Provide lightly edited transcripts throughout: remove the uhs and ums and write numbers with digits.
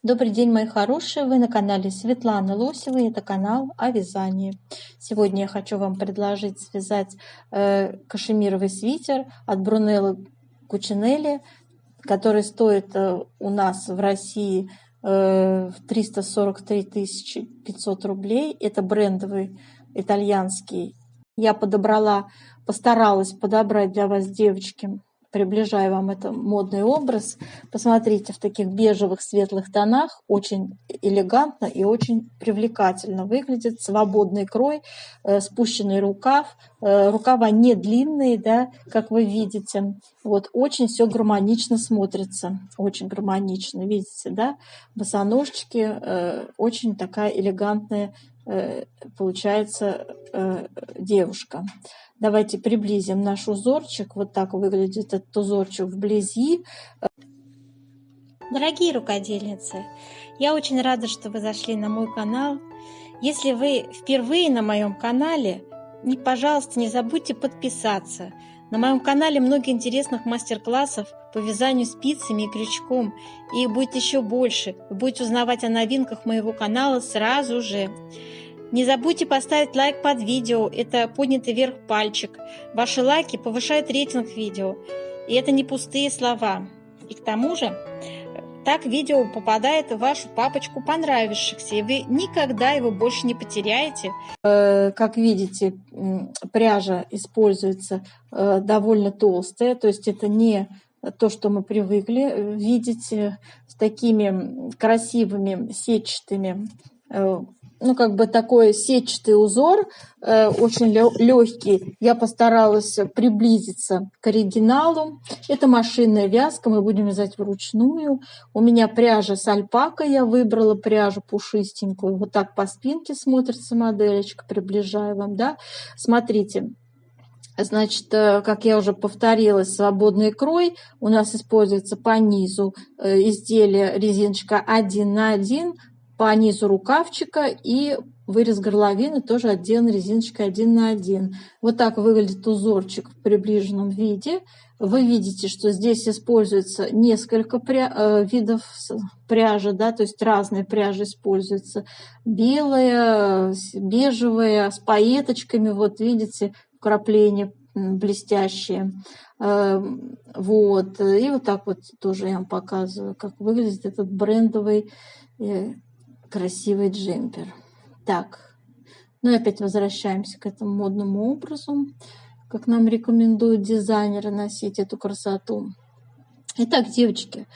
Добрый день, мои хорошие! Вы на канале Светланы Лосевой. Это канал о вязании. Сегодня я хочу вам предложить связать кашемировый свитер от Брунелло Кучинелли, который стоит у нас в России 343 500 рублей. Это брендовый итальянский. Я постаралась подобрать для вас, девочки, приближаю вам это модный образ. Посмотрите, в таких бежевых светлых тонах очень элегантно и очень привлекательно выглядит. Свободный крой, спущенный рукав. Рукава не длинные, да, как вы видите. Вот очень все гармонично смотрится. Очень гармонично, видите, да? Босоножечки, очень такая элегантная получается девушка. Давайте приблизим наш узорчик. Вот так выглядит этот узорчик вблизи. Дорогие рукодельницы, я очень рада, что вы зашли на мой канал. Если вы впервые на моем канале, пожалуйста, не забудьте подписаться. На моем канале много интересных мастер-классов по вязанию спицами и крючком. И их будет еще больше. Вы будете узнавать о новинках моего канала сразу же. Не забудьте поставить лайк под видео, это поднятый вверх пальчик. Ваши лайки повышают рейтинг видео, и это не пустые слова. И к тому же, так видео попадает в вашу папочку понравившихся, и вы никогда его больше не потеряете. Как видите, пряжа используется довольно толстая, то есть это не то, что мы привыкли видеть, с такими красивыми сетчатыми, как бы такой сетчатый узор, очень легкий. Я постаралась приблизиться к оригиналу. Это машинная вязка, мы будем вязать вручную. У меня пряжа с альпакой, я выбрала пряжу пушистенькую. Вот так по спинке смотрится моделечка, приближаю вам, да. Смотрите. Значит, как я уже повторилась, свободный крой у нас используется по низу изделия резиночка 1 на 1, по низу рукавчика, и вырез горловины тоже отделан резиночкой 1 на 1. Вот так выглядит узорчик в приближенном виде. Вы видите, что здесь используется несколько видов пряжи, да, то есть разные пряжи используются. Белая, бежевая, с пайеточками, вот видите, вкрапления блестящие. Вот. И вот так вот тоже я вам показываю, как выглядит этот брендовый красивый джемпер. Так, ну и опять возвращаемся к этому модному образу, как нам рекомендуют дизайнеры носить эту красоту. Итак, девочки,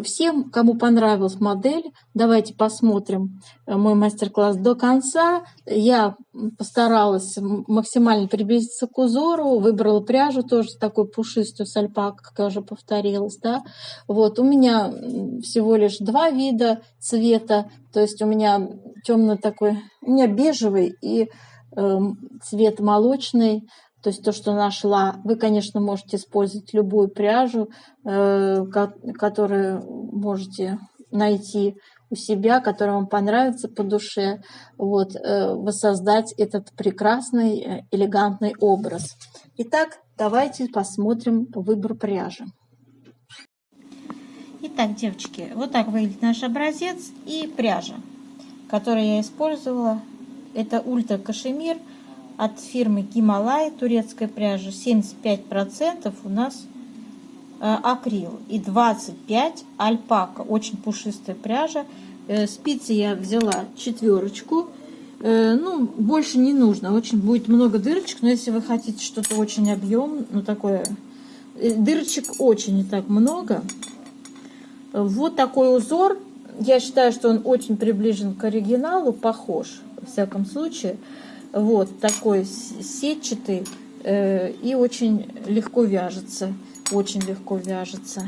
всем, кому понравилась модель, давайте посмотрим мой мастер-класс до конца. Я постаралась максимально приблизиться к узору, выбрала пряжу тоже такой пушистую с альпакой, как я уже повторилась, да. Вот, у меня всего лишь 2 вида цвета, то есть у меня темно такой, у меня бежевый и цвет молочный. То есть то, что нашла, вы, конечно, можете использовать любую пряжу, которую можете найти у себя, которая вам понравится по душе, вот, воссоздать этот прекрасный, элегантный образ. Итак, давайте посмотрим выбор пряжи. Итак, девочки, вот так выглядит наш образец и пряжа, которую я использовала. Это ультра кашемир от фирмы Гималай, турецкая пряжа. 75% у нас акрил и 25% альпака. Очень пушистая пряжа. Спицы я взяла 4. Ну, больше не нужно. Очень будет много дырочек, но если вы хотите что-то очень объемное, ну такое, дырочек очень не так много. Вот такой узор. Я считаю, что он очень приближен к оригиналу, похож, во всяком случае. Вот такой сетчатый и очень легко вяжется. Очень легко вяжется.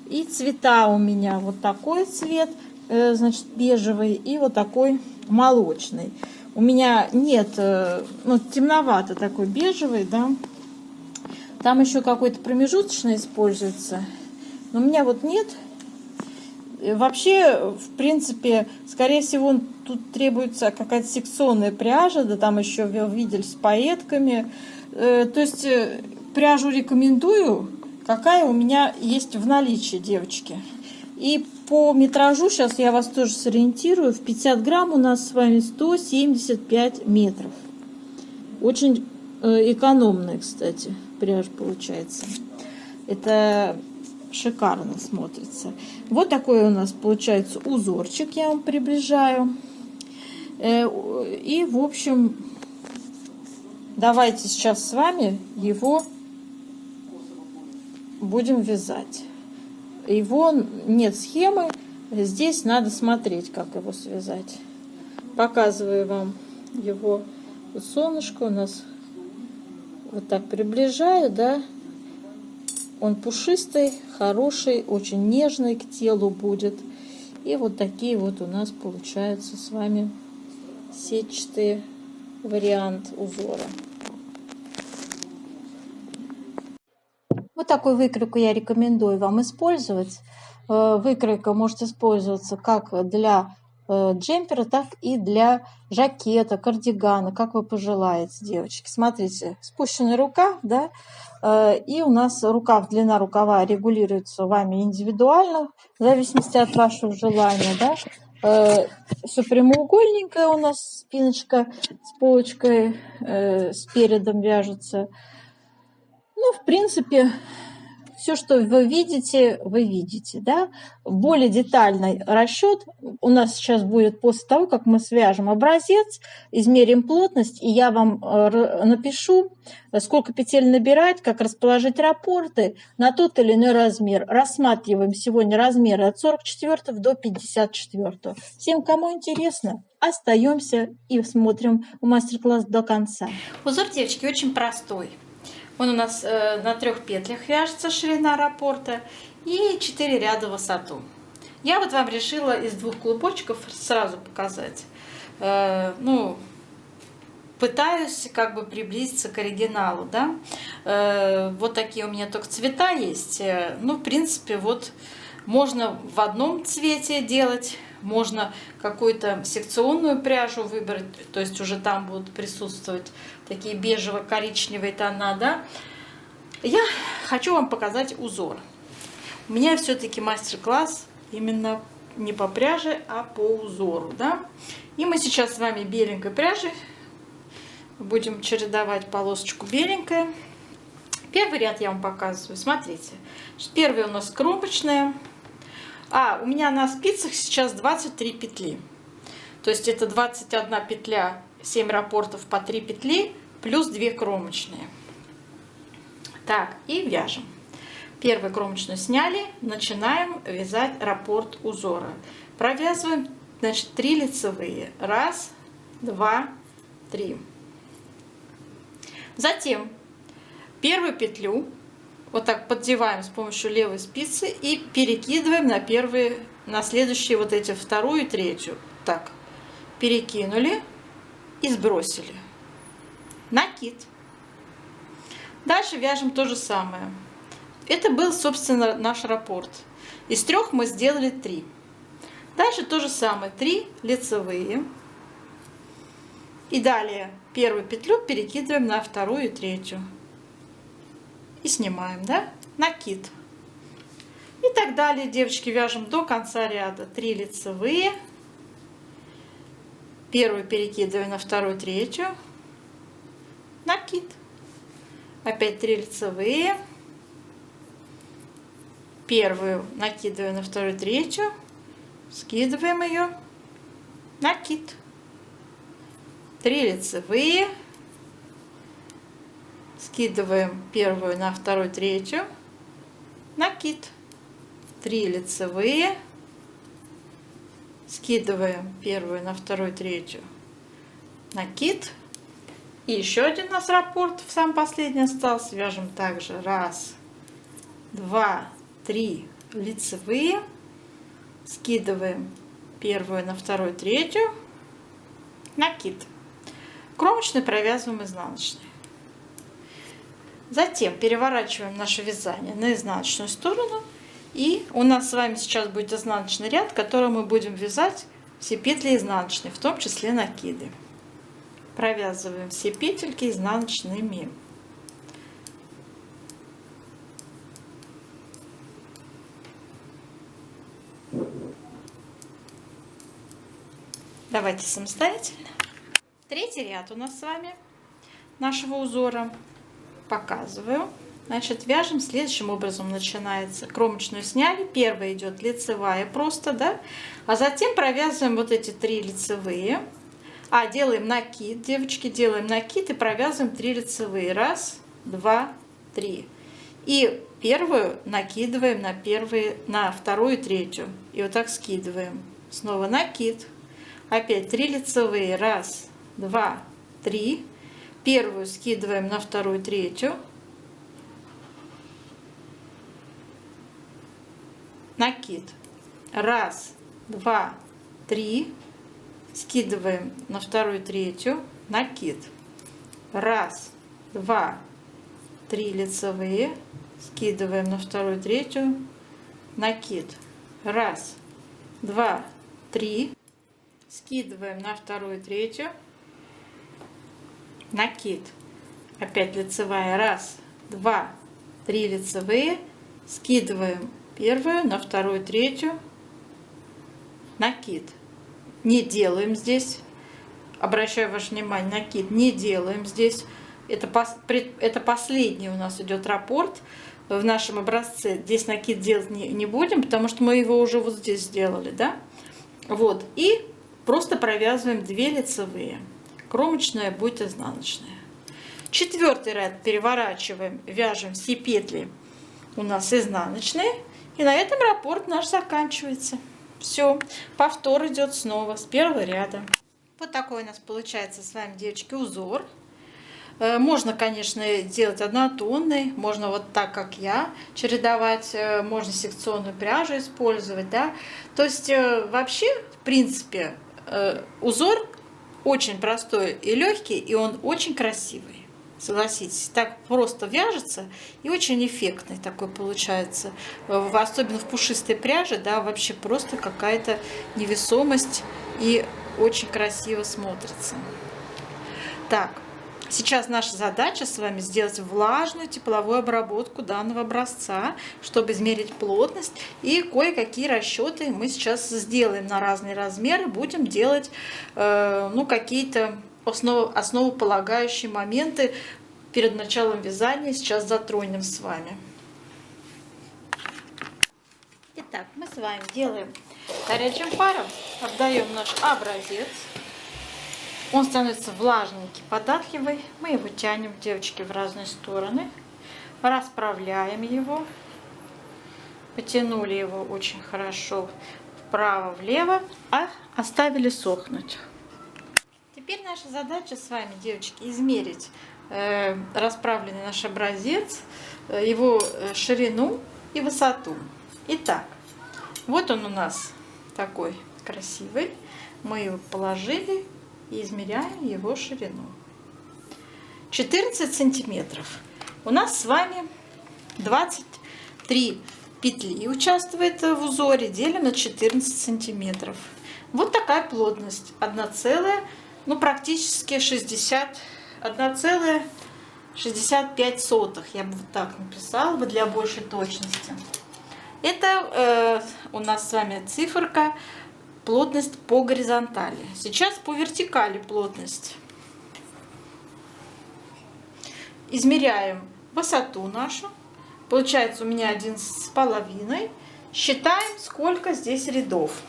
И цвета у меня вот такой цвет, значит, бежевый, и вот такой молочный. У меня нет, ну, темновато такой бежевый, да. Там еще какой-то промежуточный используется. Но у меня вот нет. Вообще, в принципе, скорее всего, тут требуется какая-то секционная пряжа, да, там еще вы видели с пайетками. То есть пряжу рекомендую, какая у меня есть в наличии, девочки. И по метражу, сейчас я вас тоже сориентирую, в 50 грамм у нас с вами 175 метров. Очень экономная, кстати, пряжа получается. Это шикарно смотрится. Вот такой у нас получается узорчик, я вам приближаю. И, в общем, давайте сейчас с вами его будем вязать. Его нет схемы, здесь надо смотреть, как его связать. Показываю вам его. Вот солнышко у нас вот так приближаю, да. Он пушистый, хороший, очень нежный к телу будет. И вот такие вот у нас получаются с вами сетчатый вариант узора. Вот такую выкройку я рекомендую вам использовать. Выкройка может использоваться как для джемпера, так и для жакета, кардигана, как вы пожелаете, девочки. Смотрите, спущенный рукав, да, и у нас рукав, длина рукава регулируется вами индивидуально, в зависимости от вашего желания, да. Все прямоугольненькое у нас, спиночка с полочкой, с передом вяжется. Ну, в принципе, все, что вы видите, да. Более детальный расчет у нас сейчас будет после того, как мы свяжем образец, измерим плотность, и я вам напишу, сколько петель набирать, как расположить раппорты на тот или иной размер. Рассматриваем сегодня размеры от 44 до 54. Всем, кому интересно, остаемся и смотрим мастер-класс до конца. Узор, девочки, очень простой. Он у нас на 3 петлях вяжется, ширина раппорта, и 4 ряда в высоту. Я вот вам решила из 2 клубочков сразу показать. Ну, пытаюсь как бы приблизиться к оригиналу, да. Вот такие у меня только цвета есть. Ну, в принципе, вот можно в одном цвете делать, можно какую-то секционную пряжу выбрать, то есть уже там будут присутствовать такие бежево-коричневые тона, да. Я хочу вам показать узор. У меня все-таки мастер-класс именно не по пряже, а по узору, да. И мы сейчас с вами беленькой пряжей будем чередовать полосочку беленькая. Первый ряд я вам показываю. Смотрите, первый у нас кромочная. У меня на спицах сейчас 23 петли. То есть это 21 петля, 7 раппортов по 3 петли, плюс 2 кромочные. Так, и вяжем. Первую кромочную сняли, начинаем вязать раппорт узора. Провязываем, значит, 3 лицевые. 1, 2, 3. Затем первую петлю вот так поддеваем с помощью левой спицы и перекидываем на следующие вот эти 2 и 3. Так, перекинули и сбросили. Накид. Дальше вяжем то же самое. Это был, собственно, наш раппорт. Из 3 мы сделали 3. Дальше то же самое. 3 лицевые. И далее первую петлю перекидываем на 2 и 3. И снимаем, да? Накид. И так далее, девочки, вяжем до конца ряда. 3 лицевые. Первую перекидываю на 2, 3. Накид. Опять 3 лицевые. Первую накидываю на 2, 3. Скидываем ее. Накид. 3 лицевые. Скидываем первую на 2, 3. Накид. 3 лицевые. Скидываем первую на 2, 3. Накид. И еще один у нас раппорт, самый последний остался. Вяжем также 1, 2, 3 лицевые. Скидываем первую на 2, 3. Накид. Кромочный провязываем изнаночный. Затем переворачиваем наше вязание на изнаночную сторону. И у нас с вами сейчас будет изнаночный ряд, в котором мы будем вязать все петли изнаночные, в том числе накиды. Провязываем все петельки изнаночными. Давайте самостоятельно. Третий ряд у нас с вами нашего узора. Показываю. Значит, вяжем следующим образом. Начинается. Кромочную сняли. Первая идет лицевая просто, да. А затем провязываем вот эти 3 лицевые. Делаем накид, девочки, делаем накид и провязываем 3 лицевые. 1, 2, 3. И первую накидываем на вторую и третью. И вот так скидываем. Снова накид. Опять 3 лицевые. 1, 2, 3. Первую скидываем на вторую, третью. Накид. 1, 2, 3. Скидываем на вторую, третью. Накид. 1, 2, 3 лицевые. Скидываем на вторую, третью. Накид. 1, 2, 3. Скидываем на вторую, третью. Накид. Опять лицевая. 1, 2, 3 лицевые. Скидываем первую на вторую, третью. Накид. Не делаем здесь. Обращаю ваше внимание, накид не делаем здесь. Это последний у нас идет раппорт в нашем образце. Здесь накид делать не будем, потому что мы его уже вот здесь сделали, да? Вот. И просто провязываем 2 лицевые. Кромочная будет изнаночная. 4-й ряд переворачиваем, вяжем все петли у нас изнаночные. И на этом раппорт наш заканчивается. Все. Повтор идет снова с 1-го ряда. Вот такой у нас получается с вами, девочки, узор. Можно, конечно, делать однотонный, можно вот так, как я, чередовать, можно секционную пряжу использовать, да. То есть вообще, в принципе, узор очень простой и легкий, и он очень красивый. Согласитесь, так просто вяжется и очень эффектный такой получается. Особенно в пушистой пряже, да, вообще просто какая-то невесомость и очень красиво смотрится. Так, сейчас наша задача с вами сделать влажную тепловую обработку данного образца, чтобы измерить плотность, и кое-какие расчеты мы сейчас сделаем на разные размеры. Будем делать какие-то основополагающие моменты перед началом вязания. Сейчас затронем с вами. Итак, мы с вами делаем горячим паром, отдаем наш образец. Он становится влажненький, податливый. Мы его тянем, девочки, в разные стороны. Расправляем его. Потянули его очень хорошо вправо-влево, а оставили сохнуть. Теперь наша задача с вами, девочки, измерить расправленный наш образец, его ширину и высоту. Итак, вот он у нас такой красивый. Мы его положили и измеряем его ширину. 14 сантиметров. У нас с вами 23 петли участвует в узоре. Делим на 14 сантиметров. Вот такая плотность. Практически 1,65. Я бы вот так написала бы для большей точности. Это у нас с вами циферка. Плотность по горизонтали. Сейчас по вертикали плотность. Измеряем высоту нашу. Получается у меня 11,5. Считаем, сколько здесь рядов.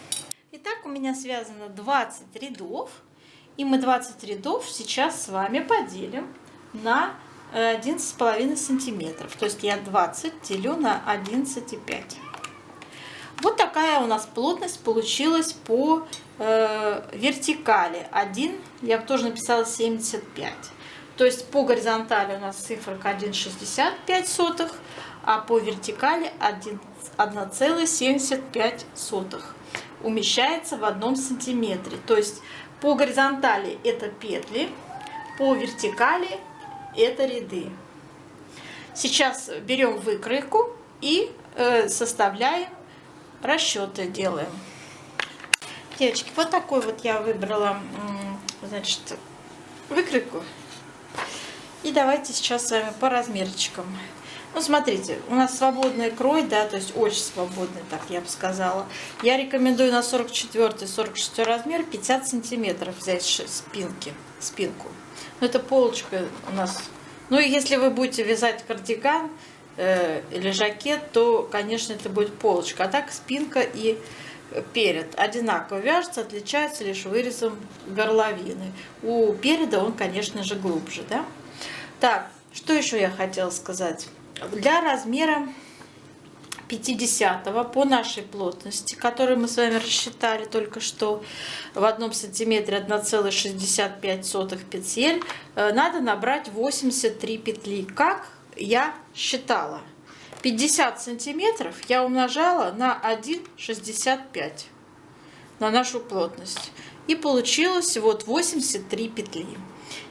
Итак, у меня связано 20 рядов. И мы 20 рядов сейчас с вами поделим на 11,5 сантиметров. То есть я 20 делю на 11,5. Вот такая у нас плотность получилась по вертикали. Я тоже написала 75. То есть по горизонтали у нас циферка 1,65, а по вертикали 1,75 умещается в 1 сантиметре. То есть по горизонтали это петли, по вертикали это ряды. Сейчас берем выкройку и составляем расчеты, делаем. Девочки, вот такой вот я выбрала, значит, выкройку. И давайте сейчас с вами по размерчикам. Ну, смотрите, у нас свободный крой, да, то есть очень свободный, так я бы сказала. Я рекомендую на 44-46 размер 50 сантиметров взять спинку. Но это полочка у нас. Ну, и если вы будете вязать кардиган или жакет, то, конечно, это будет полочка. А так спинка и перед одинаково вяжется, отличается лишь вырезом горловины. У переда он, конечно же, глубже, да? Так, что еще я хотела сказать? Для размера 50 по нашей плотности, которую мы с вами рассчитали только что, в 1 сантиметре 1,65 петель, надо набрать 83 петли. Как я считала? 50 сантиметров я умножала на 1,65 на нашу плотность. И получилось вот 83 петли.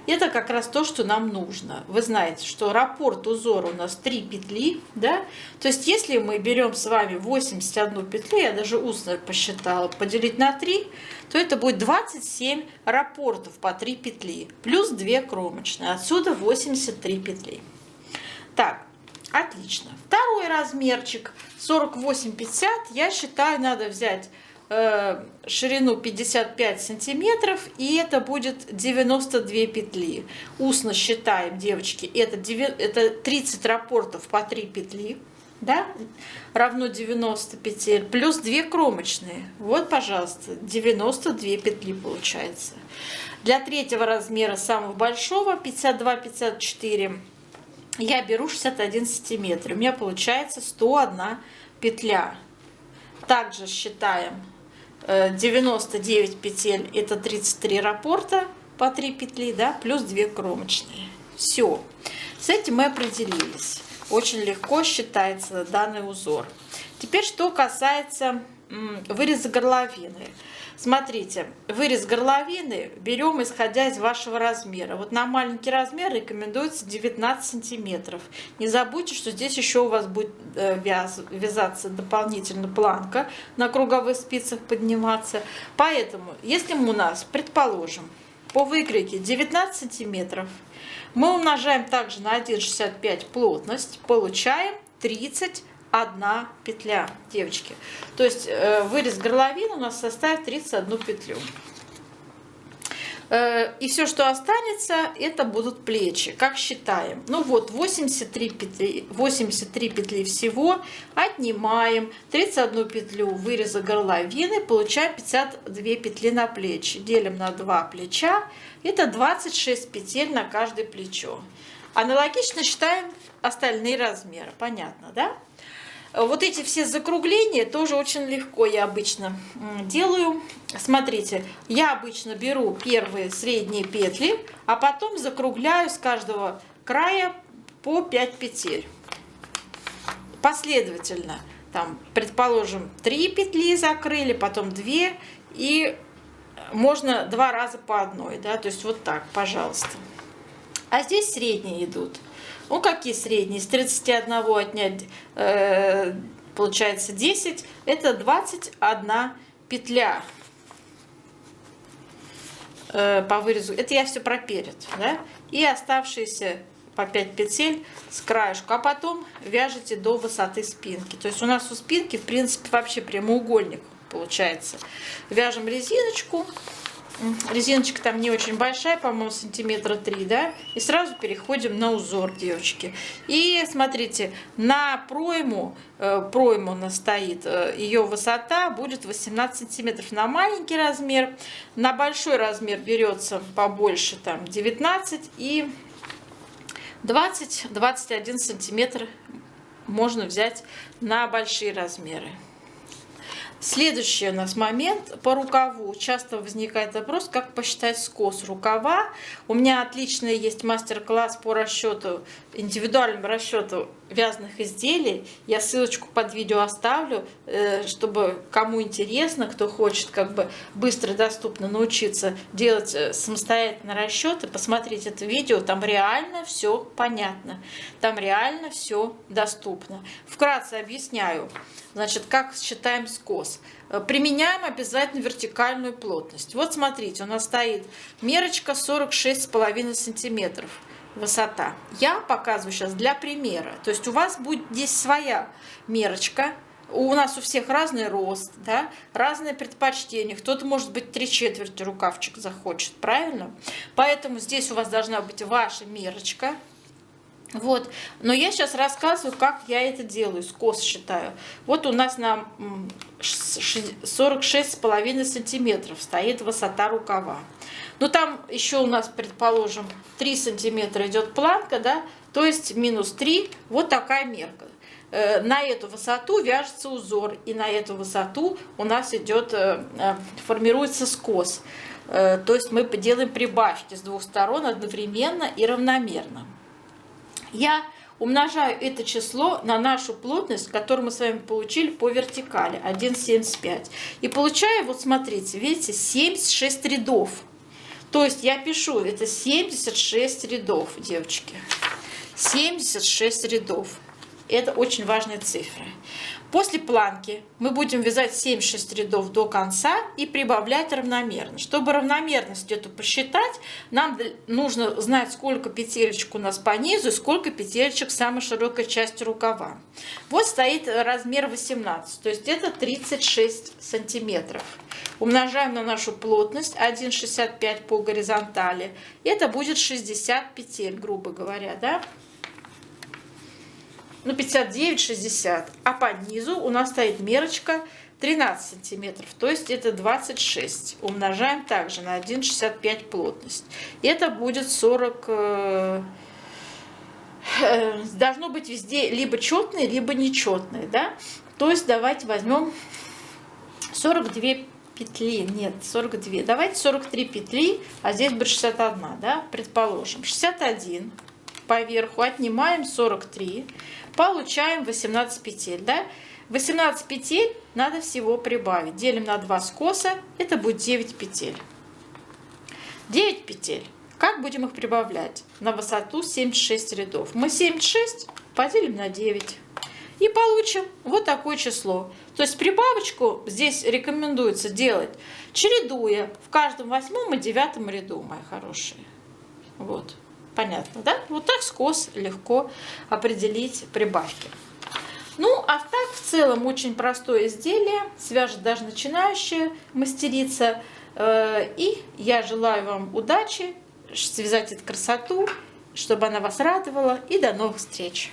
Это как раз то, что нам нужно. Вы знаете, что раппорт узора у нас 3 петли, да? То есть, если мы берем с вами 81 петлю, я даже устно посчитала, поделить на 3, то это будет 27 раппортов по 3 петли, плюс 2 кромочные. Отсюда 83 петли. Так, отлично. Второй размерчик 48-50, я считаю, надо взять ширину 55 сантиметров, и это будет 92 петли. Устно считаем, девочки, это 30 раппортов по 3 петли, да, равно 90 петель, плюс 2 кромочные. Вот, пожалуйста, 92 петли получается. Для третьего размера, самого большого, 52-54, я беру 61 сантиметр. У меня получается 101 петля. Также считаем 99 петель, это 33 раппорта по 3 петли, да, плюс 2 кромочные. Все, с этим мы определились. Очень легко считается данный узор. Теперь, что касается выреза горловины. Смотрите, вырез горловины берем, исходя из вашего размера. Вот на маленький размер рекомендуется 19 сантиметров. Не забудьте, что здесь еще у вас будет вязаться дополнительно планка, на круговых спицах подниматься. Поэтому, если у нас, предположим, по выкройке 19 сантиметров, мы умножаем также на 1,65 плотность, получаем 31 петля, девочки. То есть вырез горловины у нас составит 31 петлю. И все, что останется, это будут плечи. Как считаем? Ну вот, 83 петли всего. Отнимаем 31 петлю выреза горловины, получаем 52 петли на плечи. Делим на 2 плеча. Это 26 петель на каждое плечо. Аналогично считаем остальные размеры. Понятно, да? Вот эти все закругления тоже очень легко я обычно делаю. Смотрите, я обычно беру первые средние петли, а потом закругляю с каждого края по 5 петель. Последовательно, там, предположим, 3 петли закрыли, потом 2, и можно 2 раза по одной, да, то есть вот так, пожалуйста. А здесь средние идут. Ну, какие средние? С 31 отнять, получается 10, это 21 петля по вырезу. Это я все про перед, да? И оставшиеся по 5 петель с краешку, а потом вяжете до высоты спинки. То есть у нас у спинки, в принципе, вообще прямоугольник получается. Вяжем резиночку. Резиночка там не очень большая, по-моему, сантиметра 3, да? И сразу переходим на узор, девочки. И смотрите, на пройму у нас стоит, ее высота будет 18 сантиметров на маленький размер. На большой размер берется побольше, там 19, и 20-21 сантиметр можно взять на большие размеры. Следующий у нас момент по рукаву. Часто возникает вопрос, как посчитать скос рукава. У меня отличный есть мастер-класс по расчету, индивидуальному расчету вязаных изделий. Я ссылочку под видео оставлю, чтобы кому интересно, кто хочет как бы быстро и доступно научиться делать самостоятельно расчеты, посмотрите это видео, там реально все понятно, там реально все доступно. Вкратце объясняю, значит, как считаем скос. Применяем обязательно вертикальную плотность. Вот смотрите, у нас стоит мерочка 46,5 сантиметров. высота. Я показываю сейчас для примера. То есть у вас будет здесь своя мерочка. У нас у всех разный рост, да, разные предпочтения. Кто-то, может быть, 3/4 рукавчик захочет, правильно? Поэтому здесь у вас должна быть ваша мерочка. Вот. Но я сейчас рассказываю, как я это делаю, скос считаю. Вот у нас на 46,5 сантиметров стоит высота рукава. Ну там еще у нас, предположим, 3 сантиметра идет планка, да, то есть минус 3, вот такая мерка. На эту высоту вяжется узор, и на эту высоту у нас идет, формируется скос. То есть мы делаем прибавки с двух сторон одновременно и равномерно. Я умножаю это число на нашу плотность, которую мы с вами получили по вертикали, 1,75. И получаю, вот смотрите, видите, 76 рядов. То есть я пишу, это 76 рядов, девочки. 76 рядов. Это очень важные цифры. После планки мы будем вязать 76 рядов до конца и прибавлять равномерно. Чтобы равномерность эту посчитать, нам нужно знать, сколько петелечек у нас по низу и сколько петелечек в самой широкой части рукава. Вот стоит размер 18, то есть это 36 сантиметров. Умножаем на нашу плотность 1,65 по горизонтали. Это будет 60 петель, грубо говоря, да? Ну, 59-60. А под низу у нас стоит мерочка 13 сантиметров, то есть это 26. Умножаем также на 1,65 плотность. Это будет 40... Должно быть везде либо четные, либо нечетные, да? То есть давайте возьмем 42 петли. Нет, 42. Давайте 43 петли, а здесь будет 61, да? Предположим. 61 поверху, отнимаем 43. Получаем 18 петель, да? 18 петель надо всего прибавить. Делим на 2 скоса, это будет 9 петель. 9 петель. Как будем их прибавлять? На высоту 76 рядов. Мы 76 поделим на 9. И получим вот такое число. То есть прибавочку здесь рекомендуется делать, чередуя в каждом 8 и 9 ряду, мои хорошие. Вот. Понятно, да? Вот так скос легко определить прибавки. Ну, а так в целом очень простое изделие. Свяжет даже начинающая мастерица. И я желаю вам удачи, связать эту красоту, чтобы она вас радовала. И до новых встреч!